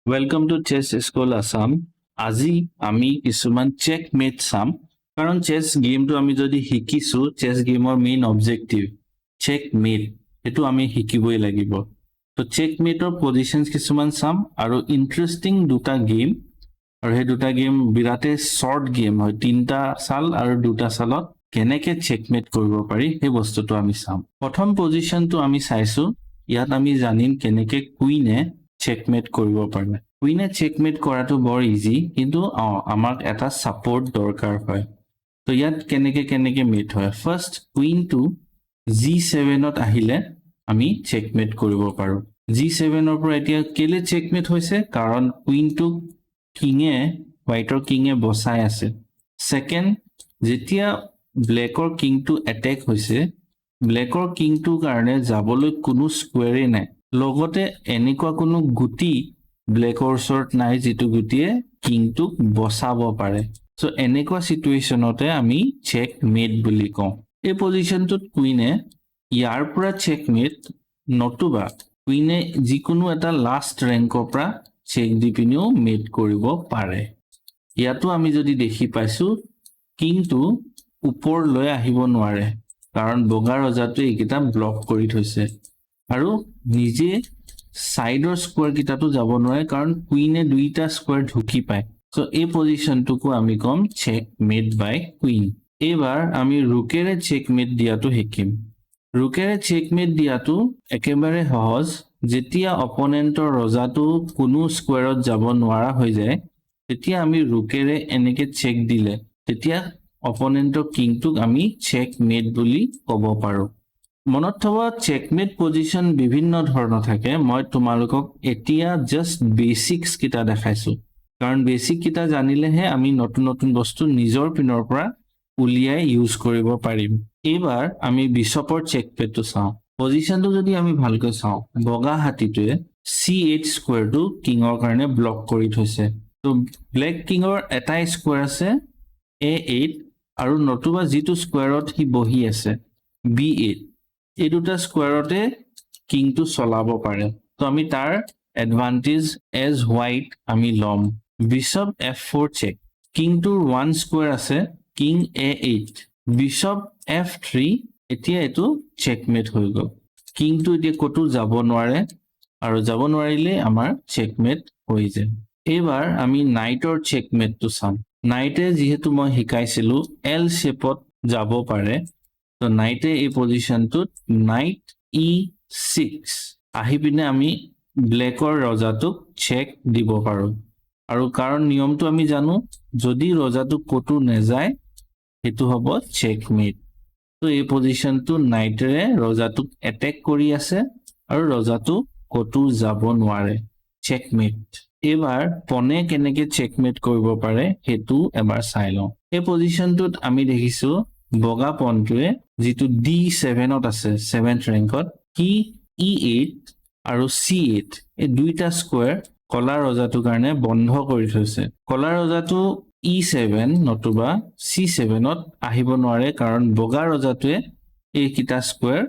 Welcome to chess school Assam. আজি আমি কিছুমান চেকমেট চাম, কাৰণ চেছ গেমটো আমি যদি শিকিছো, চেছ গেমৰ মেইন অবজেক্টিভ চেকমেট, সেইটো আমি শিকিবই লাগিব। তো চেকমেটৰ পজিশ্যনছ কিছুমান চাম আৰু ইণ্টাৰেষ্টিং দুটা গেম, আৰু সেই দুটা গেম বিৰাটেই শ্বৰ্ট গেম হয়, 3টা চাল আৰু 2টা চালত কেনেকে চেকমেট কৰিব পাৰি সেই বস্তুটো আমি চাম। প্ৰথম পজিশ্যনটো আমি চাইছো, ইয়াত আমি জানিম কেনেকে কুইনে চেকমেট কৰিব পাৰে। কুইনে চেকমেট কৰাটো বৰ ইজি, কিন্তু আমাক এটা সাপোৰ্ট দৰকাৰ হয়। তো ইয়াত কেনেকে মেট হয়, ফাৰ্স্ট কুইনটো G7ত আহিলে আমি চেকমেট কৰিব পাৰো। G7ৰ পৰা এতিয়া কেলে চেকমেট হৈছে, কাৰণ কুইনটো হোৱাইটৰ কিঙে বচাই আছে। সেকেন্ড, যেতিয়া ব্লেকৰ কিংটো এটেক হৈছে, ব্লেকৰ কিংটোৰ কাৰণে যাবলৈ কোনো স্কুৱেৰে নাই, লগতে এনেকুৱা কোনো গুটি ব্লেকৰ ওচৰত নাই যিটো গুটিয়ে কিংটোক বচাব পাৰে। সো এনেকুৱা সিচুৱেশ্যনতে আমি চেকমেট বুলি কওঁ। এই পজিশ্যনটোত কুইনে ইয়াৰ পৰা চেকমেট, নতুবা কুইনে যিকোনো এটা লাষ্ট ৰেংকৰ পৰা চেক দি পিনিও মেট কৰিব পাৰে। ইয়াতো আমি যদি দেখি পাইছো, কিংটো ওপৰলৈ আহিব নোৱাৰে, কাৰণ বগা ৰজাটোৱে এইকেইটা ব্লক কৰি থৈছে, আৰু নিজে সাইডৰ স্কোয়াৰ কিটাটো যাব নোৱাৰে, কাৰণ কুইনে দুইটা স্কোয়াৰ ঢুকি পায়। সো এই পজিশ্যনটোকো আমি কম চেকমেট বাই কুইন। এইবাৰ আমি ৰুকেৰে চেকমেট দিয়াটো শিকিম। ৰুকেৰে চেকমেট দিয়াটো একেবাৰে সহজ। যেতিয়া অপনেন্টৰ ৰজাটো কোনো স্কোয়াৰত যাব নোৱাৰা হৈ যায়, তেতিয়া আমি ৰুকেৰে এনেকে চেক দিলে, তেতিয়া অপনেন্টৰ কিংটোক আমি চেকমেট বুলি ক'ব পাৰো। মনত থব, চেকমেট পজিশ্যন বিভিন্ন ধৰণৰ থাকে। মই তোমালোকক এতিয়া জাস্ট বেসিক্স কিটা দেখাইছো, কাৰণ বেসিক কিটা জানিলেহে আমি নতুন নতুন বস্তু নিজৰ পিনৰ পৰা উলিয়াই ইউজ কৰিব পাৰিম। এইবাৰ আমি বিশপৰ চেকমেটটো চাওঁ। পজিশ্যনটো যদি আমি ভালকৈ চাওঁ, বগা হাতীটোৱে C8 স্কোয়াৰটো কিঙৰ কাৰণে ব্লক কৰি থৈছে। তো ব্লেক কিঙৰ এটাই স্কোয়াৰ আছে A8, আৰু নতুবা যিটো স্কোয়াৰত সি বহি আছে B8, এই দুটা স্কোয়াৰতে কিংটো চলাব পাৰে। তো আমি তাৰ এডভান্টেজ এজ হোৱাইট আমি লম। বিশপ F4 চেক, কিংটোৰ 1 স্কোয়াৰ আছে কিং A8, বিশপ F3, এতিয়া এইটো চেকমেট হৈ গ'ল। কিংটো এতিয়া ক'তো যাব নোৱাৰে, আৰু যাব নোৱাৰিলে আমাৰ চেকমেট হৈ যায়। এইবাৰ আমি নাইটৰ চেকমেটটো চাম। নাইটে যিহেতু মই শিকাইছিলো L শেপত যাব পাৰে, তো নাইটে এই পজিশ্যনটোত নাইট E6 আহি পিনে আমি ব্লেকৰ ৰজাটোক চেক দিব পাৰো। আৰু কাৰণ নিয়মটো আমি জানো, যদি ৰজাটো ক'তো নেযায় সেইটো হ'ব চেকমেট। তো এই পজিশ্যনটো নাইটেৰে ৰজাটোক এটেক কৰি আছে, আৰু ৰজাটো ক'তো যাব নোৱাৰে, চেকমেট। এইবাৰ পনে কেনেকে চেকমেট কৰিব পাৰে সেইটো এবাৰ চাই লওঁ। এই পজিশ্যনটোত আমি দেখিছো বগা পনটোৱে যিটো D7ত আছে, 7th ৰেংকত, সি E8 আৰু C8 এই দুইটা স্কোয়াৰ কলা ৰজাটোৰ কাৰণে বন্ধ কৰি থৈছে। কলা ৰজাটো E7 নতুবা C7ত আহিব নোৱাৰে, কাৰণ বগা ৰজাটোৱে এইকেইটা স্কোয়াৰ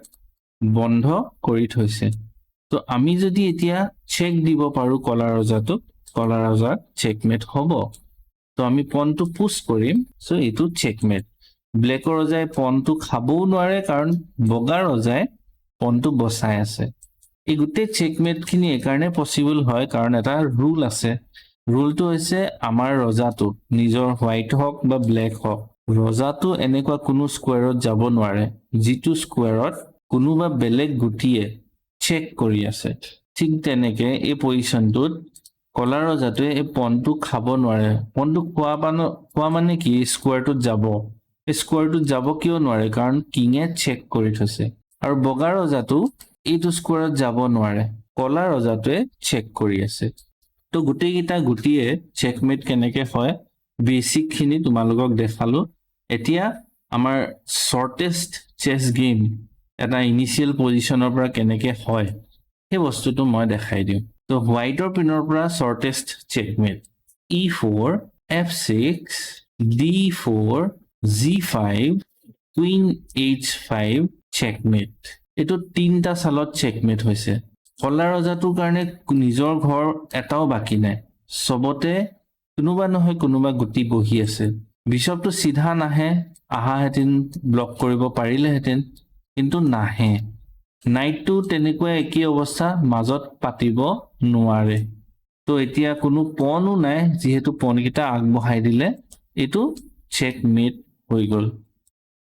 বন্ধ কৰি থৈছে। তো আমি যদি এতিয়া চেক দিব পাৰো কলা ৰজাটোক, কলা ৰজাৰ চেকমেট হ'ব। তো আমি পনটো পুশ কৰিম, সো এইটো চেকমেট। ব্লেকৰ ৰজাই পনটো খাবও নোৱাৰে, কাৰণ বগা ৰজাই পনটো বচাই আছে। এই গোটেই চেকমেটখিনি এইকাৰণে পচিবল হয়, কাৰণ এটা ৰুল আছে। ৰুলটো হৈছে আমাৰ ৰজাটো, নিজৰ হোৱাইট হওক বা ব্লেক হওক, ৰজাটো এনেকুৱা কোনো স্কোয়াৰত যাব নোৱাৰে যিটো স্কোয়াৰত কোনোবা বেলেগ গুটিয়ে চেক কৰি আছে। ঠিক তেনেকে এই পজিশ্যনটোত কলা ৰজাটোৱে এই পনটো খাব নোৱাৰে। পনটো খোৱা মানে কি, স্কোয়াৰটোত যাব। এই স্কোয়াৰটোত যাব কিয় নোৱাৰে, কাৰণ কিঙে চেক কৰি থৈছে। আৰু বগা ৰজাটো এইটো স্কোয়াৰত যাব নোৱাৰে, কলা ৰজাটোৱে চেক কৰি আছে। তো গোটেইকেইটা গুটিয়ে চেকমেট কেনেকে হয় বেসিকখিনি তোমালোকক দেখালো। এতিয়া আমাৰ শৰ্টেষ্ট চেছ গেম এটা ইনিচিয়েল পজিশ্যনৰ পৰা কেনেকে হয় সেই বস্তুটো মই দেখাই দিওঁ। তো হোৱাইটৰ পিনৰ পৰা শৰ্টেষ্ট checkmate E4, F6, D4, G5, queen H5 checkmate. এইটো 3টা চালত চেকমেট হৈছে। কলা ৰজাটোৰ কাৰণে নিজৰ ঘৰ এটাও বাকী নাই, চবতে কোনোবা নহয় কোনোবা গুটি বহি আছে। বিশ্বপটো চিধা নাহে, আহাহেঁতেন ব্লক কৰিব পাৰিলেহেঁতেন, কিন্তু নাহে। নাইটটো তেনেকুৱা একেই অৱস্থা, মাজত পাতিব নোৱাৰে। তো এতিয়া কোনো পণো নাই, যিহেতু পণকেইটা আগবঢ়াই দিলে এইটো চেকমেট হৈ গ'ল।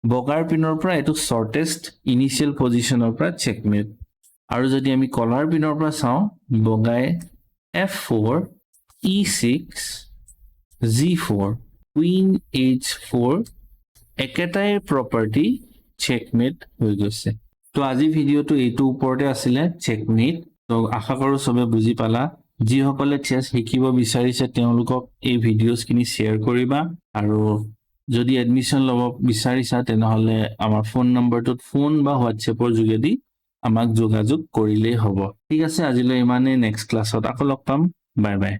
বগাৰ পিনৰ পৰা এইটো শ্বৰ্টেষ্ট ইনিচিয়েল পজিশ্যনৰ পৰা চেকমেট। আৰু যদি আমি কলাৰ পিনৰ পৰা চাওঁ, বগাই F4, E6, G4, queen H4 একেটাই প্ৰপাৰ্টি চেকমেট হৈ গৈছে। তো আজি ভিডিঅ'টো এইটো ওপৰতে আছিলে, চেকমেট। তো আশা কৰোঁ চবে বুজি পালা। যিসকলে চেছ শিকিব বিচাৰিছে তেওঁলোকক এই ভিডিঅ'ছখিনি শ্বেয়াৰ কৰিবা, আৰু যদি এডমিশ্যন ল'ব বিচাৰিছা তেনেহ'লে আমাৰ ফোন নম্বৰটোত ফোন বা হোৱাটছএপৰ যোগেদি আমাক যোগাযোগ কৰিলেই হ'ব। ঠিক আছে, আজিলৈ ইমানেই। নেক্সট ক্লাছত আকৌ লগ পাম। Bye bye.